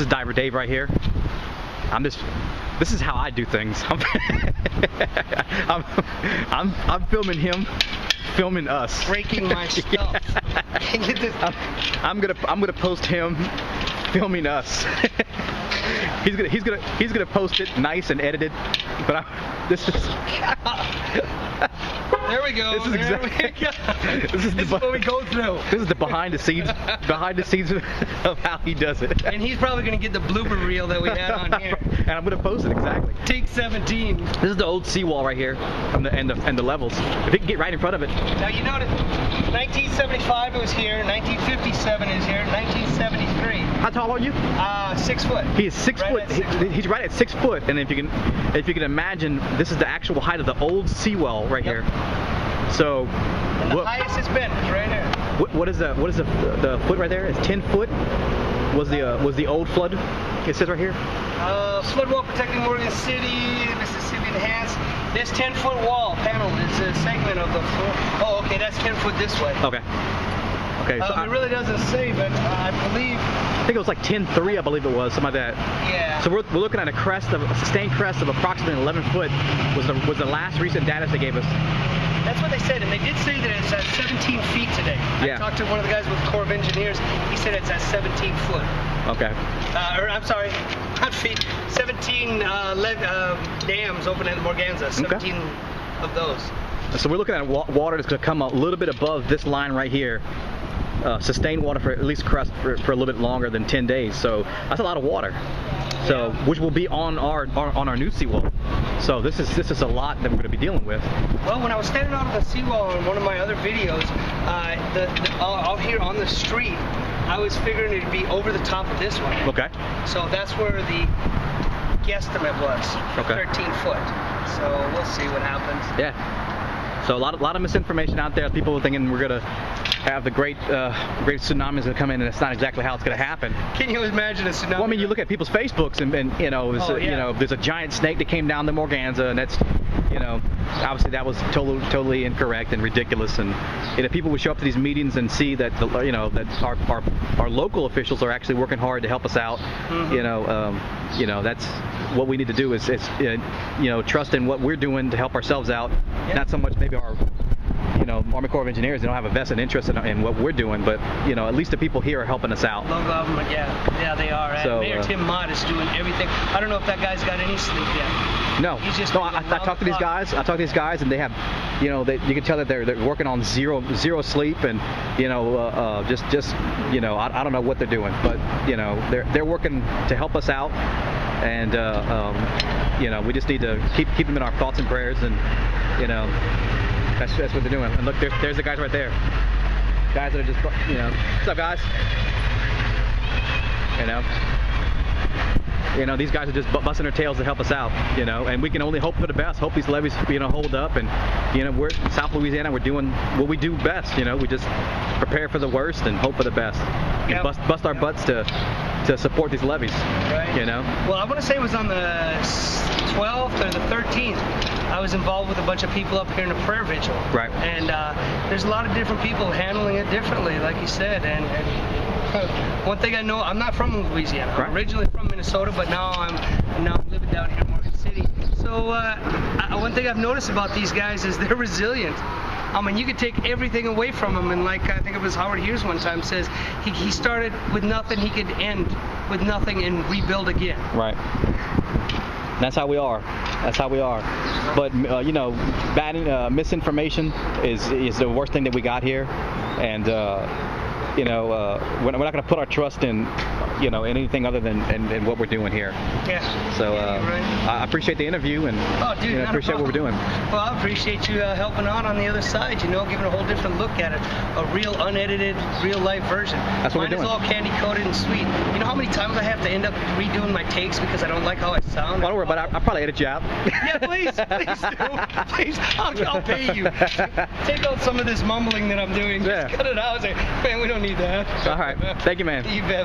is Diver Dave right here. This is how I do things. I'm filming him, filming us. Breaking my stuff. I'm gonna post him filming us. he's gonna post it nice and edited, but this is. There we go. This is exactly. This is what we go through. This is the behind the scenes of how he does it. And he's probably gonna get the blooper reel that we had on here. And I'm gonna post it exactly. Take 17. This is the old Seawall right here, and the levels. If he can get right in front of it. Now you notice, 1975 it was here, 1957 is here, 1973. How tall are you? 6 foot. He is 6 foot. He's right at 6 foot, and if you can imagine, this is the actual height of the old Seawall right here. So, and the highest it's been is right here. What is the foot right there? It's 10 foot. Was the old flood? It says right here. Flood wall protecting Morgan City, Mississippi enhanced. This 10-foot wall panel is a segment of the floor. Oh, okay, that's 10 foot this way. Okay. Okay. So it really doesn't say, but I believe. I think it was like 10.3, I believe it was, something like that. Yeah. So we're looking at a sustained crest of approximately 11 foot. Was the last recent data they gave us. That's what they said, and they did say that it's at 17 feet today. Yeah. I talked to one of the guys with the Corps of Engineers. He said it's at 17 foot. Okay. I'm sorry, not feet. 17 dams open in Morganza. 17 of those. So we're looking at water that's going to come a little bit above this line right here. Sustained water for at least crest for a little bit longer than 10 days. So that's a lot of water. So which will be on our new seawall. So this is a lot that we're going to be dealing with. Well, when I was standing on the seawall in one of my other videos, out here on the street, I was figuring it'd be over the top of this one. Okay. So that's where the guesstimate was. Okay. 13 foot. So we'll see what happens. Yeah. So a lot of misinformation out there. People thinking we're gonna have the great tsunamis that come in, and it's not exactly how it's gonna happen. Can you imagine a tsunami? Well, I mean, you look at people's Facebooks, and you know, you know, there's a giant snake that came down the Morganza, and that's, you know, obviously that was totally incorrect and ridiculous. And you know, people would show up to these meetings and see that that our local officials are actually working hard to help us out. Mm-hmm. You know, that's what we need to do is you know, trust in what we're doing to help ourselves out. Yeah. Not so much maybe our, you know, Army Corps of Engineers, they don't have a vested interest in what we're doing, but you know, at least the people here are helping us out. Local government, yeah, they are. And so, Mayor Tim Mott is doing everything. I don't know if that guy's got any sleep yet. No, I talked to these guys. And they have, you know, you can tell that they're working on zero sleep, and you know, just you know, I don't know what they're doing, but you know, they're working to help us out, and you know, we just need to keep them in our thoughts and prayers, and you know, that's what they're doing. And look, there's the guys right there. Guys that are just, you know, what's up, guys? You know, these guys are just busting their tails to help us out, you know, and we can only hope for the best. Hope these levees, you know, hold up, and you know, we're in South Louisiana. We're doing what we do best. You know, we just prepare for the worst and hope for the best. And bust our butts to support these levees. Right. You know. Well, I want to say it was on the 12th or the 13th. I was involved with a bunch of people up here in a prayer vigil. Right. And there's a lot of different people handling it differently, like you said. And one thing I know, I'm not from Louisiana. I'm originally from Minnesota, but now I'm living down here in Morgan City. So one thing I've noticed about these guys is they're resilient. I mean, you could take everything away from them, and like I think it was Howard Hughes one time says, he started with nothing, he could end with nothing and rebuild again. Right. That's how we are. That's how we are. But you know, misinformation is the worst thing that we got here, and you know, we're not going to put our trust in, you know, anything other than what we're doing here. Yeah. So I appreciate the interview, and you know, appreciate what we're doing. Well, I appreciate you helping out on the other side. You know, giving a whole different look at it, a real unedited, real life version. That's what we're doing. Mine is all candy coated and sweet. You know how many times I have to end up redoing my takes because I don't like how I sound? Well, don't worry, but I'll probably edit you out. Yeah, please do. Please, I'll pay you. Take out some of this mumbling that I'm doing. Just cut it out. Say, man, we don't need that. All right. Thank you, man. You bet.